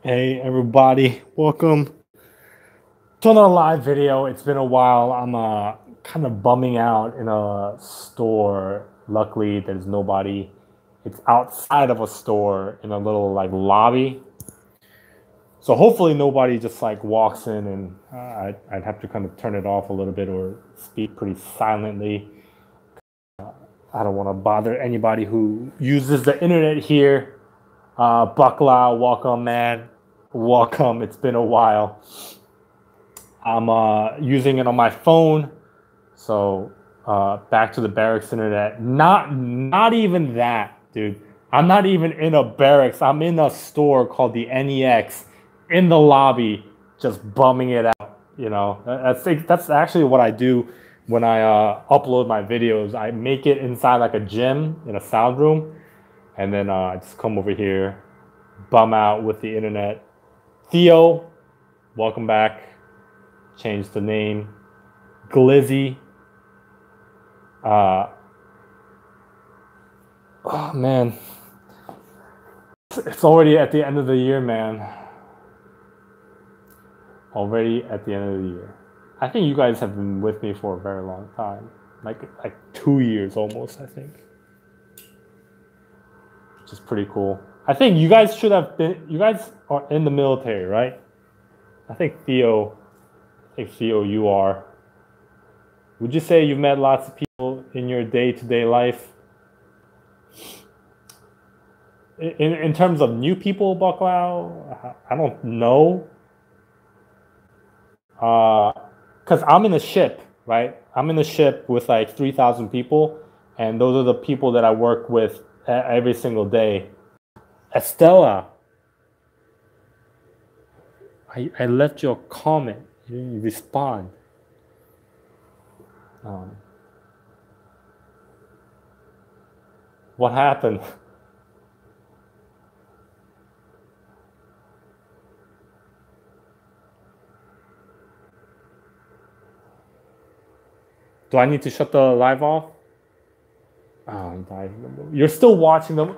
Hey everybody, welcome to another live video. It's been a while. I'm kind of bumming out in a store. Luckily, there's nobody. It's outside of a store in a little like lobby. So hopefully nobody just like walks in and I'd have to kind of turn it off a little bit or speak pretty silently. I don't want to bother anybody who uses the internet here. Bakla, welcome man. Welcome. It's been a while. I'm using it on my phone. So back to the barracks internet. Not even that, dude. I'm not even in a barracks. I'm in a store called the NEX in the lobby, just bumming it out. You know, that's actually what I do when I upload my videos. I make it inside like a gym in a sound room, and then I just come over here, bum out with the internet. Theo, welcome back. Change the name. Glizzy. Oh man, it's already at the end of the year, man. Already at the end of the year. I think you guys have been with me for a very long time, like 2 years almost. I think, which is pretty cool. I think you guys should have been. You guys are in the military, right? I think Theo. You are. Would you say you met lots of people in your day-to-day life? In terms of new people, Bucklow, I don't know. Because I'm in a ship, right? I'm in a ship with like 3,000 people, and those are the people that I work with every single day. Estella, I left you a comment. You didn't respond. What happened? Do I need to shut the live off? You're still watching them.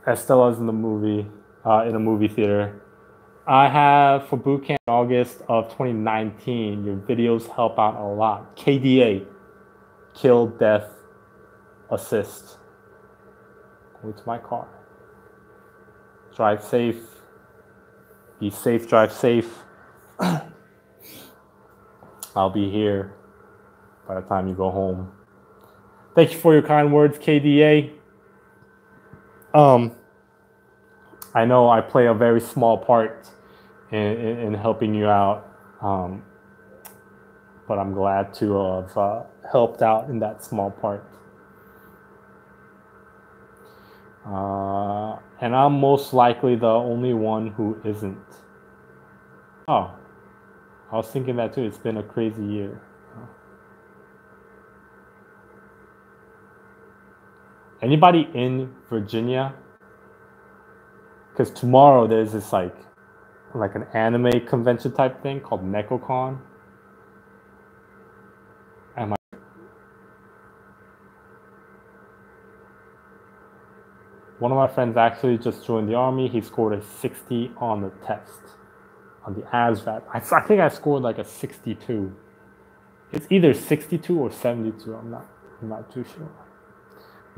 Estella's in the movie, in a movie theater. I have for boot camp in August of 2019. Your videos help out a lot. KDA, kill, death, assist. Go to my car. Drive safe. Be safe, drive safe. I'll be here by the time you go home. Thank you for your kind words, KDA. I know I play a very small part in helping you out, but I'm glad to have helped out in that small part. And I'm most likely the only one who isn't. Oh, I was thinking that too. It's been a crazy year. Anybody in Virginia? Because tomorrow there's this like an anime convention type thing called NecoCon. One of my friends actually just joined the army. He scored a 60 on the test, on the ASVAB. I think I scored like a 62. It's either 62 or 72. I'm not too sure.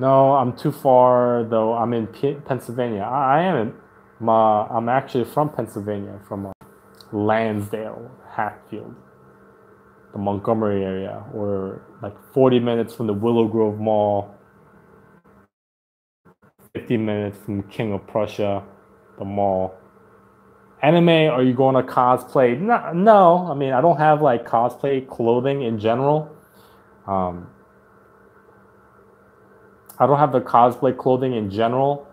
No, I'm too far though. I'm in Pennsylvania. I'm actually from Pennsylvania, from Lansdale, Hatfield, the Montgomery area, or like 40 minutes from the Willow Grove Mall. 50 minutes from King of Prussia, the mall. Anime, are you going to cosplay? No. I mean, I don't have like cosplay clothing in general. I don't have the cosplay clothing in general.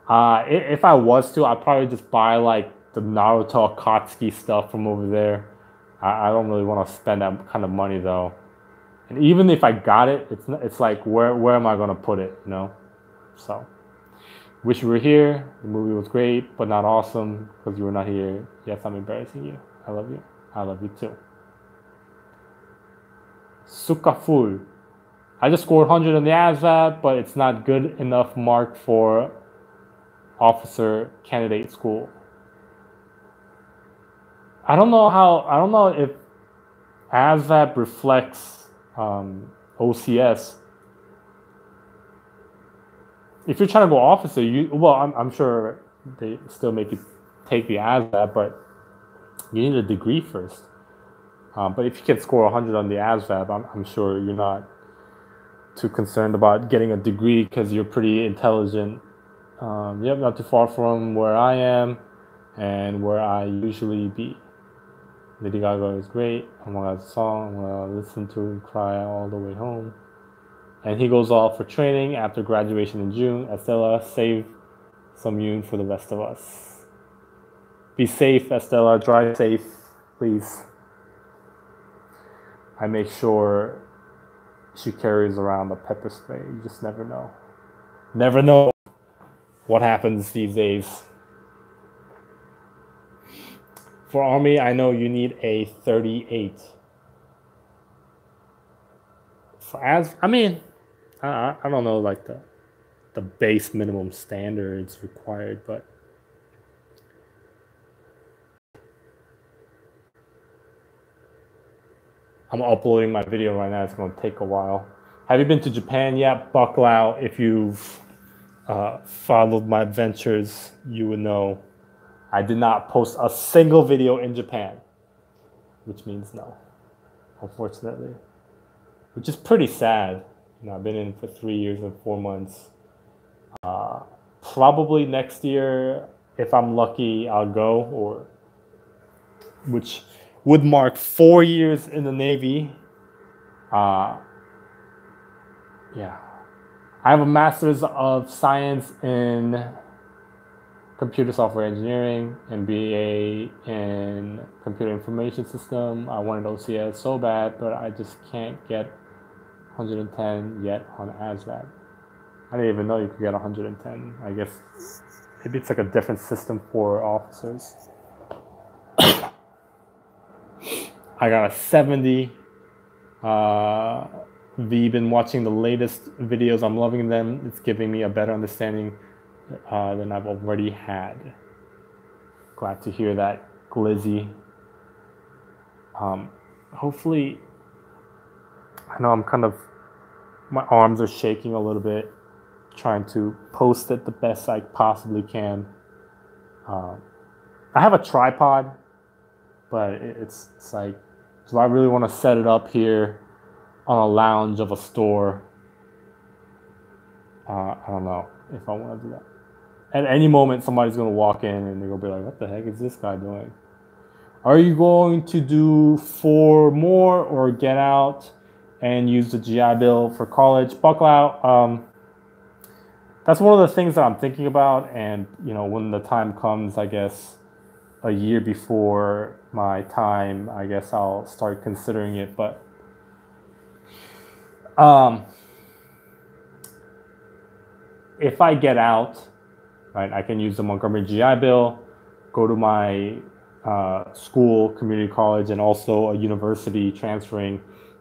If I was to, I'd probably just buy like the Naruto Akatsuki stuff from over there. I don't really want to spend that kind of money though. And even if I got it, it's like where am I going to put it? You know, so. Wish you were here. The movie was great, but not awesome because you were not here. Yes, I'm embarrassing you. I love you. I love you too. Sukaful. I just scored 100 on the ASVAB, but it's not good enough mark for officer candidate school. I don't know if ASVAB reflects OCS. If you're trying to go officer, I'm sure they still make you take the ASVAB, but you need a degree first. But if you can score 100 on the ASVAB, I'm sure you're not too concerned about getting a degree because you're pretty intelligent. Yep, not too far from where I am and where I usually be. Lady Gaga is great. I'm gonna song. I'm gonna listen to and cry all the way home. And he goes off for training after graduation in June. Estella, save some Yoon for the rest of us. Be safe, Estella. Drive safe, please. I make sure she carries around a pepper spray. You just never know. Never know what happens these days. For Army, I know you need a 38. I don't know like the base minimum standards required, but I'm uploading my video right now. It's going to take a while. Have you been to Japan yet? Buckle out. If you've followed my adventures, you would know I did not post a single video in Japan, which means no, unfortunately, which is pretty sad. You know, I've been in for 3 years and 4 months. Probably next year, if I'm lucky, I'll go, or which would mark 4 years in the Navy. Yeah, I have a master's of science in computer software engineering and BA in computer information system. I wanted OCS so bad, but I just can't get 110 yet on ASVAB. I didn't even know you could get 110. I guess maybe it's like a different system for officers. I got a 70. We've been watching the latest videos. I'm loving them. It's giving me a better understanding than I've already had. Glad to hear that, Glizzy. Hopefully, I know my arms are shaking a little bit, trying to post it the best I possibly can. I have a tripod, but it's like, do I really want to set it up here on a lounge of a store? I don't know if I want to do that. At any moment, somebody's going to walk in and they're going to be like, what the heck is this guy doing? Are you going to do 4 more or get out and use the GI Bill for college? Buckle out. That's one of the things that I'm thinking about. And, you know, when the time comes, I guess, a year before my time, I guess I'll start considering it. But if I get out, right, I can use the Montgomery GI Bill, go to my school, community college, and also a university transferring,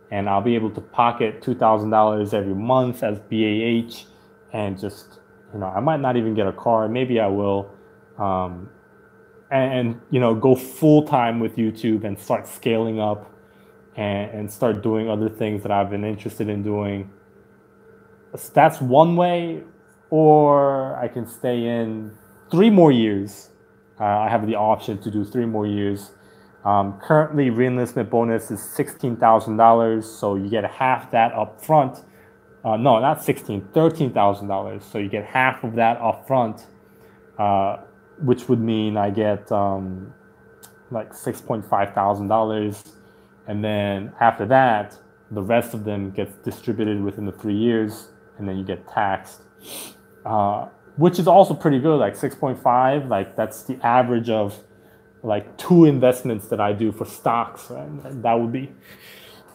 and I'll be able to pocket $2,000 every month as BAH, and just, you know, I might not even get a car, maybe I will, and you know, go full time with YouTube and start scaling up and start doing other things that I've been interested in doing. That's one way. Or I can stay in 3 more years. I have the option to do 3 more years. Currently, reenlistment bonus is $16,000, so you get half that up front. No, not $13,000. So you get half of that up front, which would mean I get like $6,500. And then after that, the rest of them gets distributed within the 3 years, and then you get taxed. Which is also pretty good, like 6.5, like that's the average of like 2 investments that I do for stocks, right? And that would be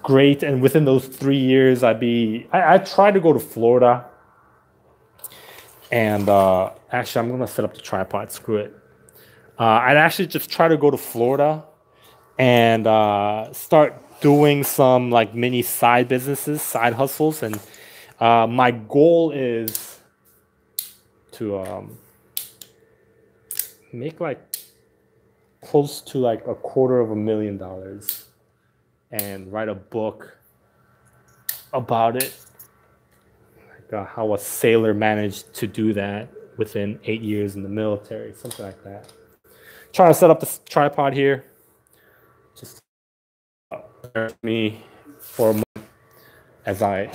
great. And within those 3 years, I try to go to Florida. And actually, I'm gonna set up the tripod, screw it. I'd actually just try to go to Florida and start doing some like mini side businesses, side hustles. And my goal is to make like close to like $250,000 and write a book about it, like how a sailor managed to do that within 8 years in the military, something like that. Trying to set up this tripod here, just me for a moment as I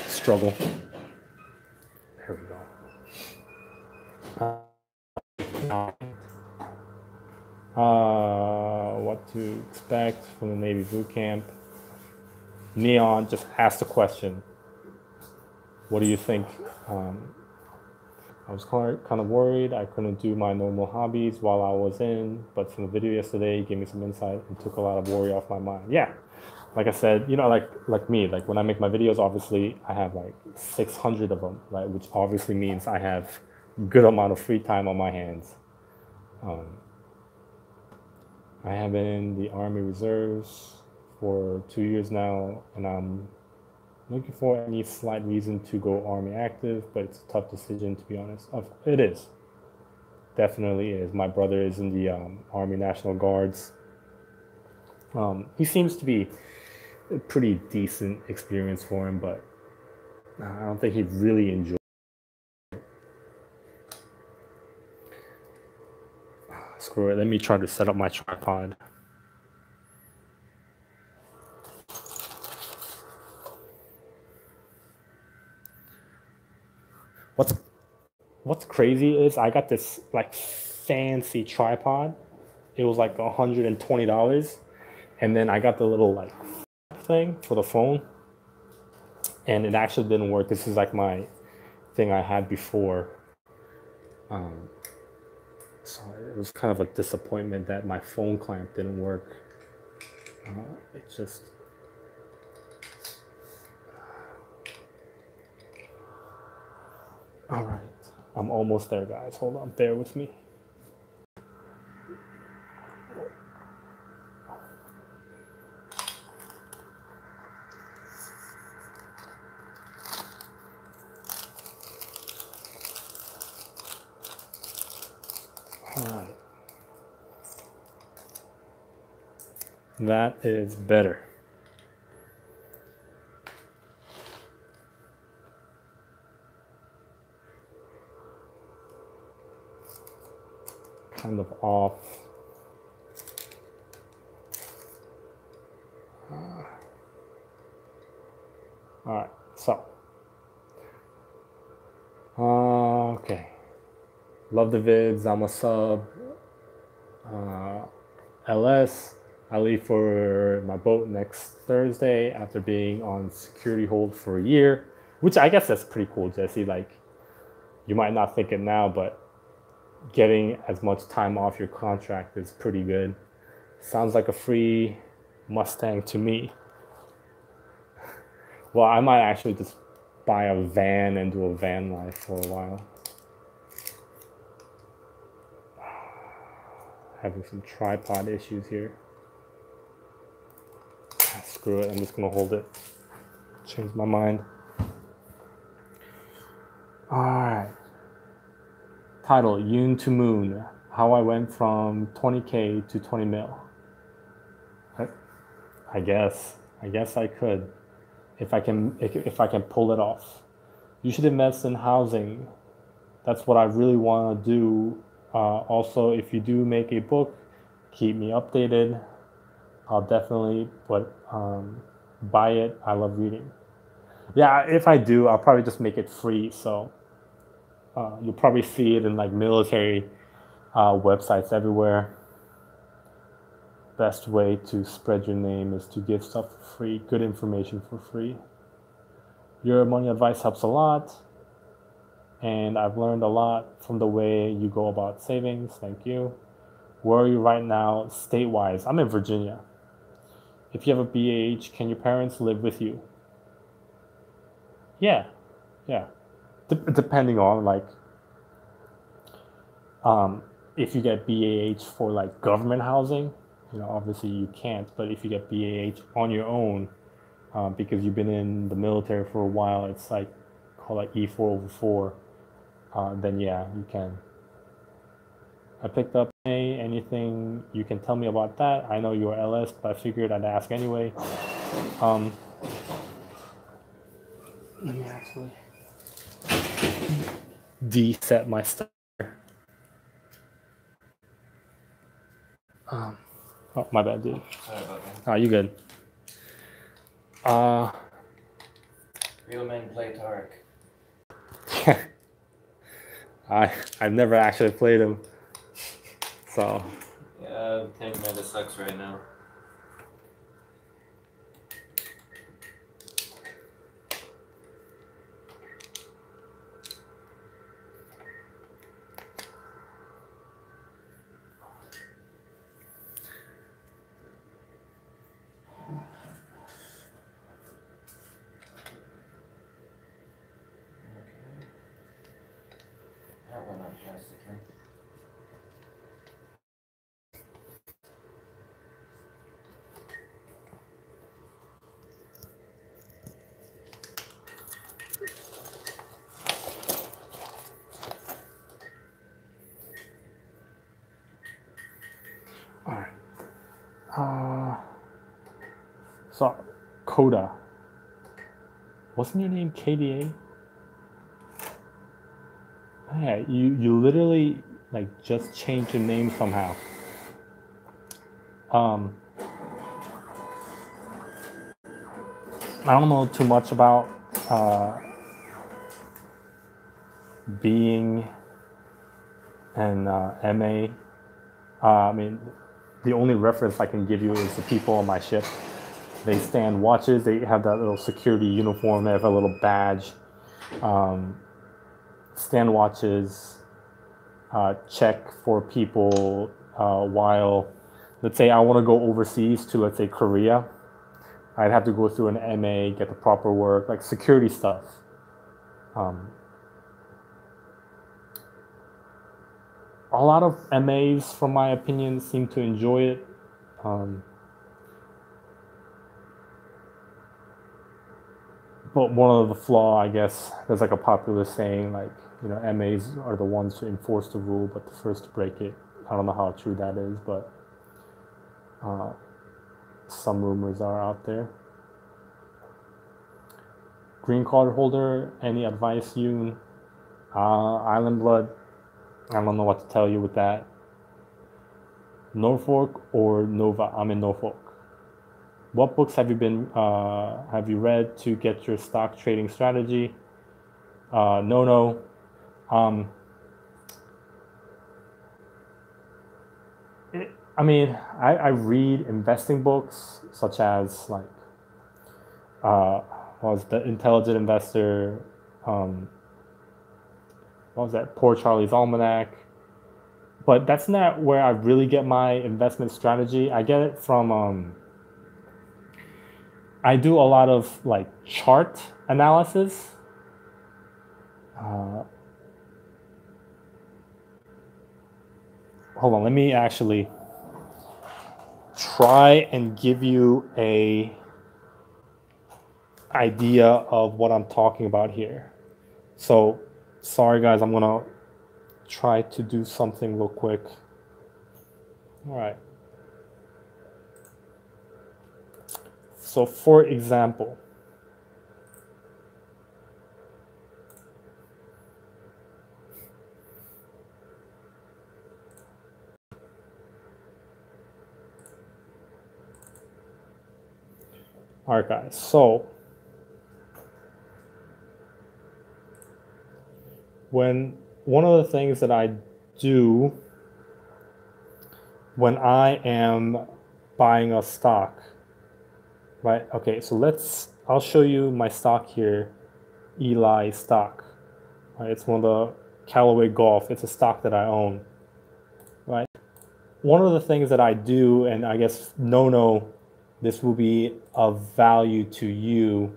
struggle. There we go. What to expect from the Navy boot camp? Neon just asked a question. What do you think? I was kind of worried I couldn't do my normal hobbies while I was in, but from the video yesterday, gave me some insight and took a lot of worry off my mind. Yeah, like I said, like me, like when I make my videos, obviously I have like 600 of them, right? Which obviously means I have a good amount of free time on my hands. I have been in the Army Reserves for 2 years now, and I'm looking for any slight reason to go Army active, but it's a tough decision, to be honest. It is. Definitely is. My brother is in the Army National Guards. He seems to be a pretty decent experience for him, but I don't think he really enjoyed it. Screw it. Let me try to set up my tripod. What's crazy is I got this like fancy tripod. It was like $120, and then I got the little like thing for the phone, and it actually didn't work. This is like my thing I had before. So it was kind of a disappointment that my phone clamp didn't work. It just. All right, I'm almost there, guys. Hold on, bear with me. All right. That is better. Kind of off. All right, so. Okay. Love the vids. I'm a sub. LS. I leave for my boat next Thursday after being on security hold for a year, which I guess that's pretty cool, Jesse. Like, you might not think it now, but getting as much time off your contract is pretty good. Sounds like a free Mustang to me. Well, I might actually just buy a van and do a van life for a while. Having some tripod issues here. Screw it, I'm just gonna hold it. Change my mind. Alright. Title, Yoon to Moon. How I went from 20K to 20 mil. I guess I could. If I can pull it off. You should invest in housing. That's what I really want to do. Also, if you do make a book, keep me updated. I'll definitely buy it. I love reading. Yeah, if I do, I'll probably just make it free. So you'll probably see it in like military websites everywhere. Best way to spread your name is to give stuff for free, good information for free. Your money advice helps a lot, and I've learned a lot from the way you go about savings. Thank you. Where are you right now, state-wise? I'm in Virginia. If you have a BAH, can your parents live with you? Yeah. Depending on like, if you get BAH for like government housing, obviously you can't. But if you get BAH on your own, because you've been in the military for a while, it's like called like E4/4. Then yeah, you can. I picked up A anything you can tell me about that? I know you're LS, but I figured I'd ask anyway. Let me actually de-set my stuff. Oh, my bad, dude. Sorry about that. Oh, you good. Real men play Tark. I've never actually played him, so. Yeah, tank meta sucks right now. That went up drastically. All right. So, Coda. Wasn't your name KDA? Yeah, you literally like just changed your name somehow. I don't know too much about being an MA. I mean, the only reference I can give you is the people on my ship. They stand watches. They have that little security uniform. They have a little badge. Stand watches. Check for people while, let's say, I want to go overseas to, let's say, Korea. I'd have to go through an MA, get the proper work, like security stuff. A lot of MAs, from my opinion, seem to enjoy it. But one of the flaw, I guess, there's like a popular saying, like, you know, MAs are the ones who enforce the rule, but the first to break it. I don't know how true that is, but some rumors are out there. Green card holder, any advice, Yoon? Island Blood, I don't know what to tell you with that. Norfolk or Nova? I'm in Norfolk. What books have you read to get your stock trading strategy? No. I read investing books such as like what was The Intelligent Investor, what was that, Poor Charlie's Almanac. But that's not where I really get my investment strategy. I get it from I do a lot of like chart analysis. Hold on, let me actually try and give you a idea of what I'm talking about here. So, sorry guys, I'm gonna try to do something real quick. All right. So, for example, all right, guys. So, when one of the things that I do when I am buying a stock, right? Okay, so I'll show you my stock here, Eli stock. Right? It's one of the Callaway Golf. It's a stock that I own, right? One of the things that I do, and I guess this will be of value to you.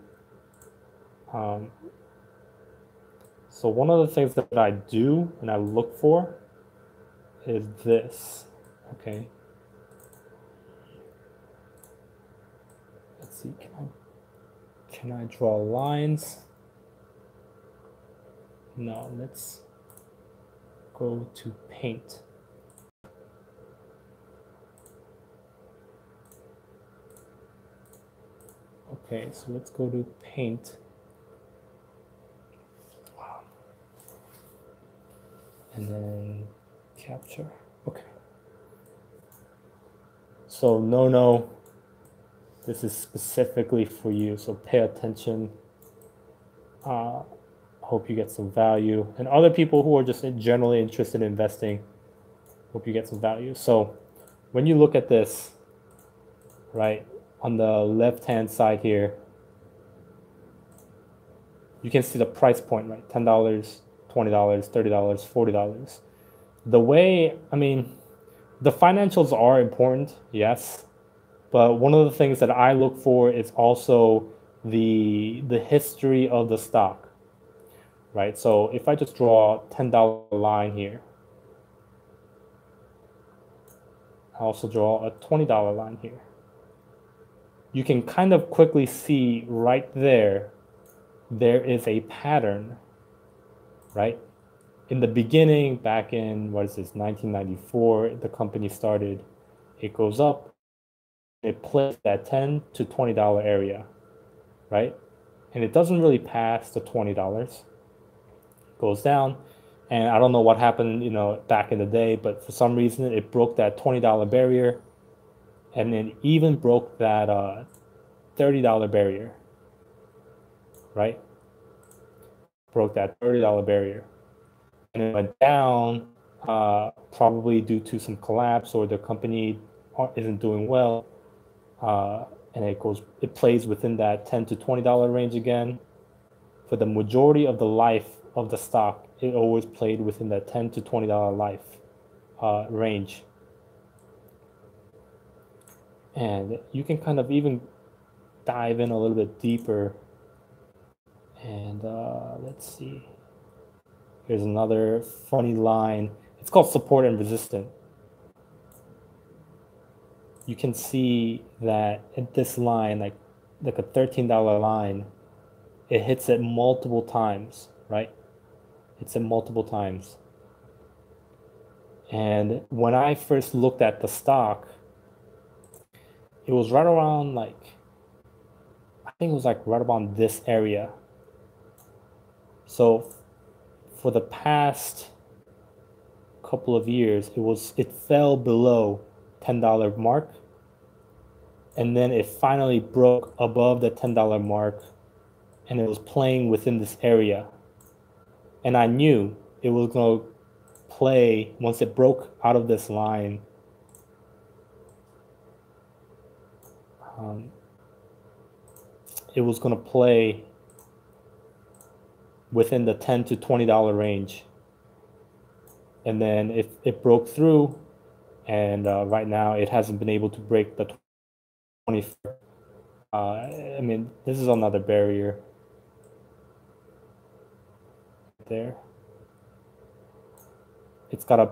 So one of the things that I do and I look for is this, okay? Let's see, can I draw lines? No, let's go to paint. Okay, so let's go to paint. And then capture. Okay. So no, this is specifically for you. So pay attention. Hope you get some value. And other people who are just generally interested in investing, hope you get some value. So when you look at this, right, on the left-hand side here, you can see the price point, right? $10, $20, $30, $40. The way, I mean, the financials are important, yes, but one of the things that I look for is also the history of the stock, right? So if I just draw a $10 line here, I also draw a $20 line here. You can kind of quickly see right there, there is a pattern, right? In the beginning, back in, what is this, 1994, the company started, it goes up, it plays that $10 to $20 area, right? And it doesn't really pass the $20, goes down. And I don't know what happened, back in the day, but for some reason it broke that $20 barrier, and then even broke that $30 barrier, right? Broke that $30 barrier. And it went down, probably due to some collapse or the company isn't doing well. And it plays within that $10 to $20 range again. For the majority of the life of the stock, it always played within that $10 to $20 life range. And you can kind of even dive in a little bit deeper. And let's see. Here's another funny line. It's called support and resistance. You can see that at this line, like a $13 line, it hits it multiple times, right? Hits it multiple times. And when I first looked at the stock, it was right around I think it was right around this area. So for the past couple of years, it fell below $10 mark. And then it finally broke above the $10 mark, and it was playing within this area. And I knew it was going to play once it broke out of this line. It was going to play within the $10 to $20 range. And then it broke through, and right now it hasn't been able to break the 20. I mean, this is another barrier there. It's got to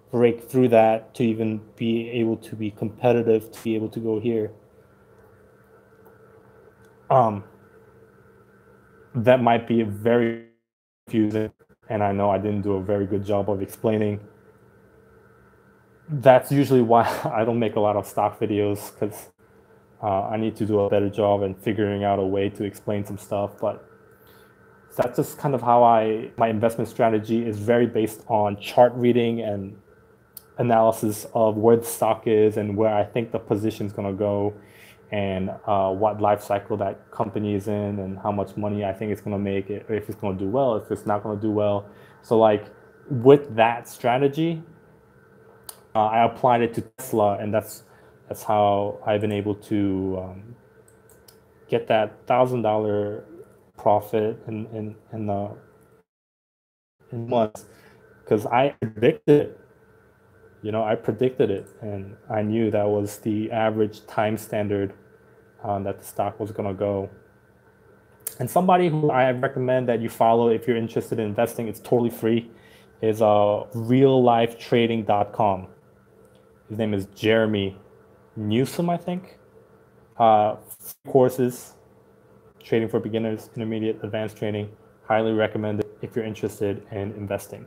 break through that to even be able to be competitive, to be able to go here. That might be very confusing, and I know I didn't do a very good job of explaining. That's usually why I don't make a lot of stock videos, because I need to do a better job in figuring out a way to explain some stuff. But that's just kind of how my investment strategy is very based on chart reading and analysis of where the stock is and where I think the position is going to go, and what life cycle that company is in, and how much money I think it's going to make, if it's going to do well, if it's not going to do well. So with that strategy, I applied it to Tesla, and that's how I've been able to get that $1,000 profit in months, because I predicted it, and I knew that was the average time standard that the stock was going to go. And somebody who I recommend that you follow if you're interested in investing, it's totally free, is reallifetrading.com. His name is Jeremy Newsom, I think. Courses, trading for beginners, intermediate, advanced trading. Highly recommend it if you're interested in investing.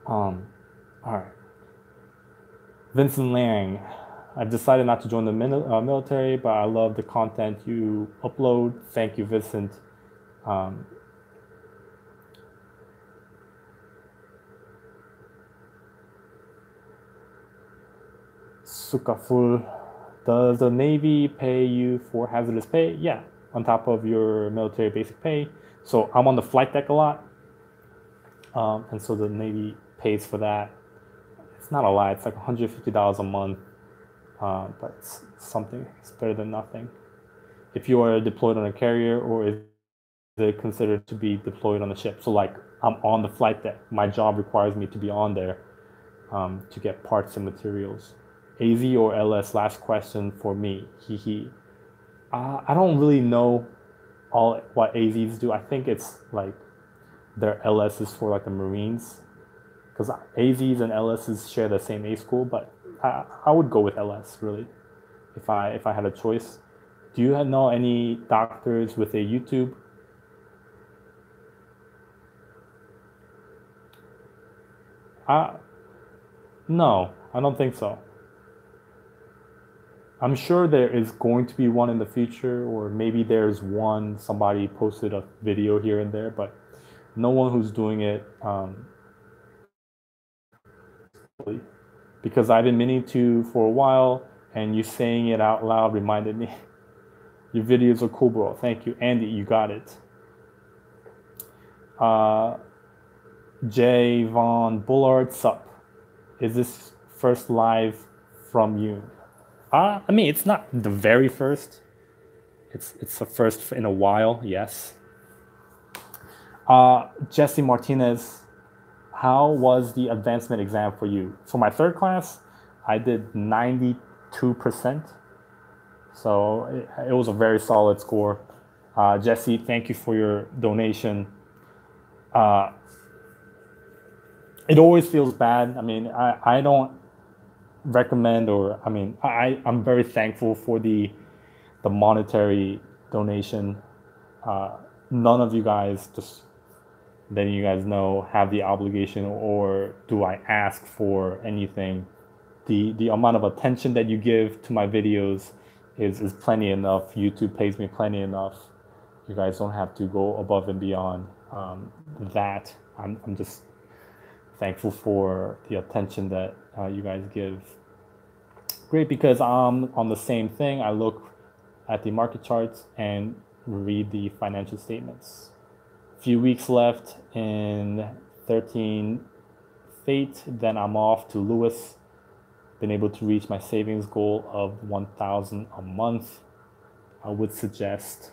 All right. Vincent Liang. I've decided not to join the military, but I love the content you upload. Thank you, Vincent. Sukaful, does the Navy pay you for hazardous pay? Yeah, on top of your military basic pay. So I'm on the flight deck a lot, and so the Navy pays for that. It's not a lot. It's like $150 a month, but it's something. It's better than nothing. If you are deployed on a carrier, or is it considered to be deployed on a ship? So like I'm on the flight deck. My job requires me to be on there to get parts and materials. AZ or LS? Last question for me. Hee. I don't really know all what AZs do. I think it's like their LS is for like the Marines, because AZs and LSs share the same A school. But I would go with LS really, if I had a choice. Do you know any doctors with a YouTube? No, I don't think so. I'm sure there is going to be one in the future, or maybe there's one, somebody posted a video here and there, but no one who's doing it, because I've been meaning to for a while, and you saying it out loud reminded me. Your videos are cool, bro. Thank you. Andy, you got it. Jay Von Bullard, sup? Is this first live from you? I mean, it's not the very first. It's the first in a while, yes. Jesse Martinez, how was the advancement exam for you? For my third class, I did 92%. So it was a very solid score. Jesse, thank you for your donation. It always feels bad. I mean, I don't recommend, or I mean, I'm very thankful for the monetary donation. None of you guys, just letting you guys know, have the obligation, or do I ask for anything. The amount of attention that you give to my videos is plenty enough. YouTube pays me plenty enough. You guys don't have to go above and beyond that. I'm just thankful for the attention that you guys give. Great, because I'm on the same thing. I look at the market charts and read the financial statements. Few weeks left in 13 Fate, then I'm off to Lewis. Been able to reach my savings goal of 1,000 a month. I would suggest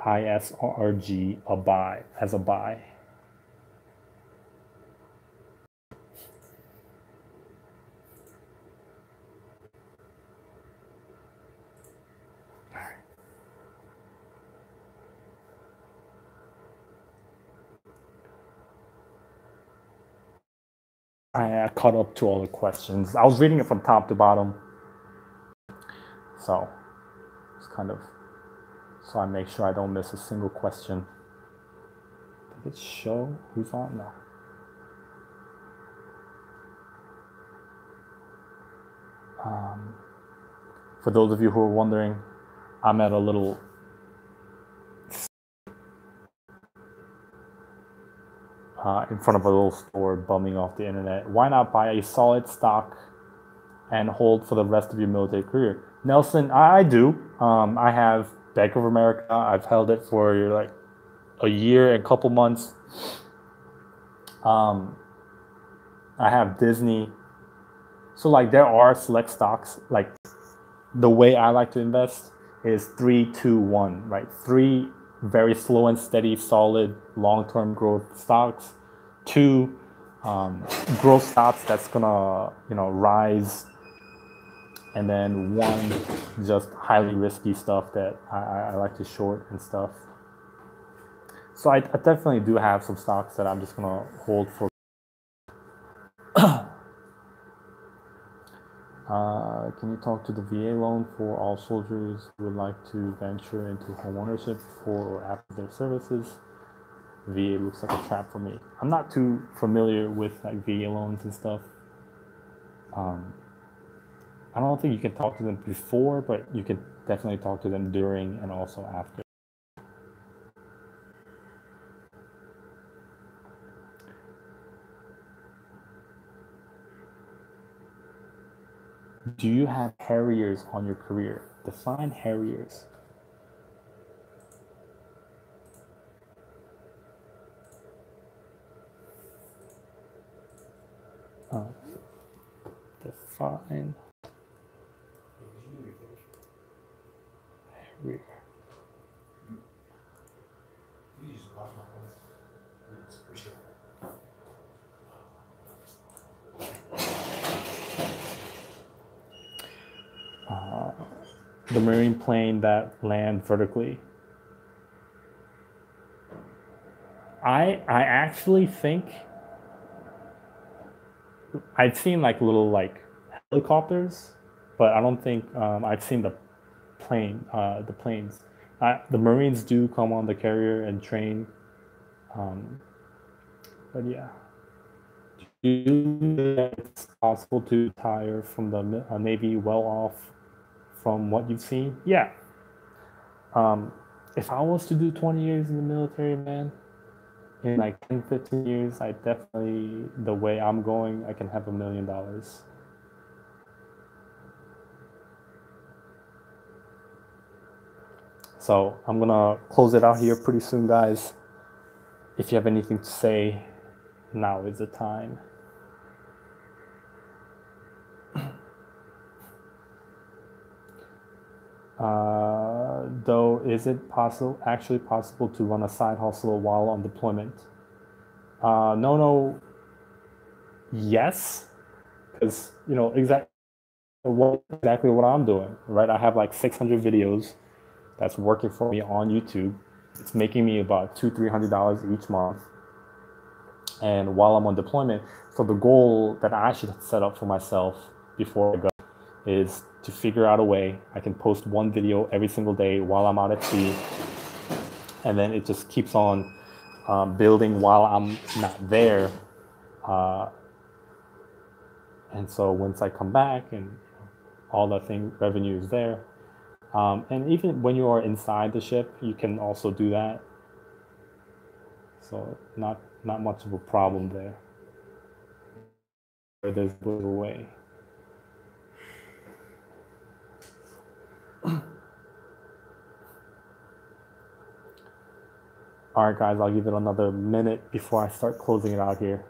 ISRG a buy as a buy. I caught up to all the questions. I was reading it from top to bottom, so it's kind of, so I make sure I don't miss a single question. Did it show who's on now? For those of you who are wondering, I'm at a little in front of a little store bumming off the internet. Why not buy a solid stock and hold for the rest of your military career? Nelson, I do. I have Bank of America. I've held it for like a year and a couple months. I have Disney. So like there are select stocks. Like the way I like to invest is 3, 2, 1, right? 3 very slow and steady, solid, long-term growth stocks. 2 growth stocks that's gonna, rise. And then 1 just highly risky stuff that I like to short and stuff. So I definitely do have some stocks that I'm just gonna hold for. Can you talk to the VA loan for all soldiers who would like to venture into home ownership before or after their services? VA looks like a trap for me. I'm not too familiar with like VA loans and stuff. I don't think you can talk to them before, but you can definitely talk to them during and also after. Do you have Harriers on your career? Define Harriers. Define Harrier. The marine plane that land vertically. I actually think I've seen like little like helicopters, but I don't think I've seen the planes. The Marines do come on the carrier and train, but yeah. Do you think it's possible to retire from the Navy well off from what you've seen? Yeah. If I was to do 20 years in the military, man, in like 10, 15 years, I definitely, the way I'm going, I can have $1 million. So I'm gonna close it out here pretty soon, guys. If you have anything to say, now is the time. Though, is it actually possible to run a side hustle while on deployment? No, yes, because exactly what I'm doing, right? I have like 600 videos that's working for me on YouTube. It's making me about $200-300 each month. And while I'm on deployment, so the goal that I should set up for myself before I go is to figure out a way I can post one video every single day while I'm out at sea, and then it just keeps on building while I'm not there. And so once I come back and all the revenue is there, and even when you are inside the ship, you can also do that. So not much of a problem there. There's a way. All right, guys, I'll give it another minute before I start closing it out here.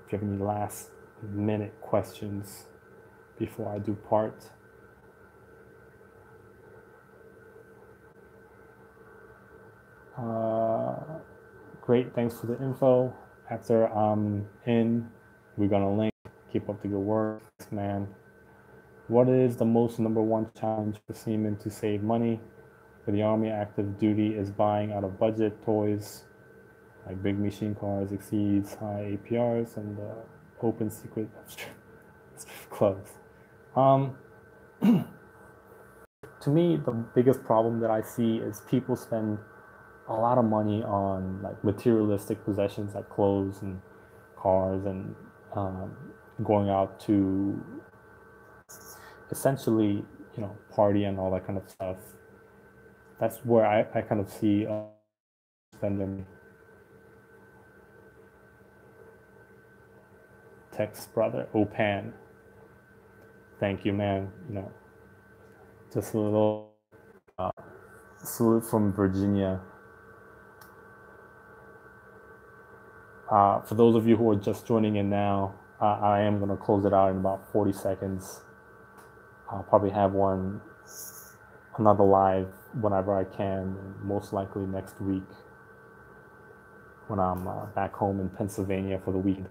If you have any last minute questions before I do part. Great, thanks for the info. After I'm in, we're gonna link. Keep up the good work, man. What is the most #1 challenge for seamen to save money? For the Army, active duty is buying out of budget toys like big machine cars exceeds high APRs and the open secret clubs. To me, the biggest problem that I see is people spend a lot of money on like materialistic possessions like clothes and cars and going out to essentially, party and all that kind of stuff. That's where I kind of see spending. Text brother Opan. Thank you, man. Just a little salute from Virginia. For those of you who are just joining in now, I am going to close it out in about 40 seconds. I'll probably have another live whenever I can, most likely next week when I'm back home in Pennsylvania for the weekend.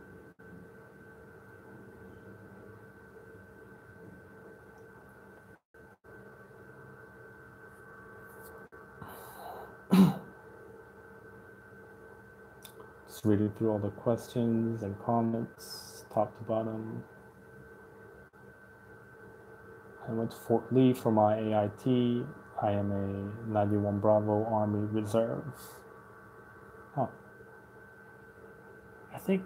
Just reading through all the questions and comments, top to bottom. I went to Fort Lee for my AIT. I am a 91 Bravo Army Reserve. I think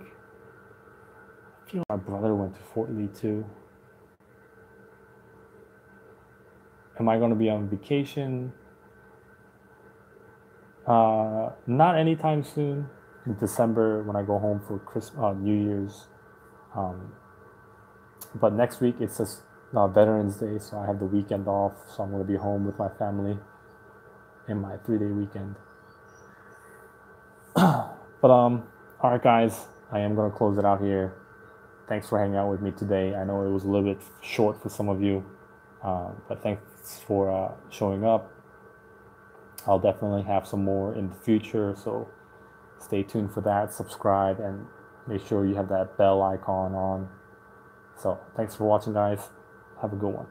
I feel my brother went to Fort Lee too. Am I going to be on vacation? Not anytime soon. In December when I go home for Christmas, New Year's. But next week it's just Veterans Day, so I have the weekend off. So I'm going to be home with my family in my 3-day weekend. But all right, guys, I am going to close it out here. Thanks for hanging out with me today. I know it was a little bit short for some of you, but thanks for showing up. I'll definitely have some more in the future, so stay tuned for that. Subscribe and make sure you have that bell icon on. So thanks for watching, guys. Have a good one.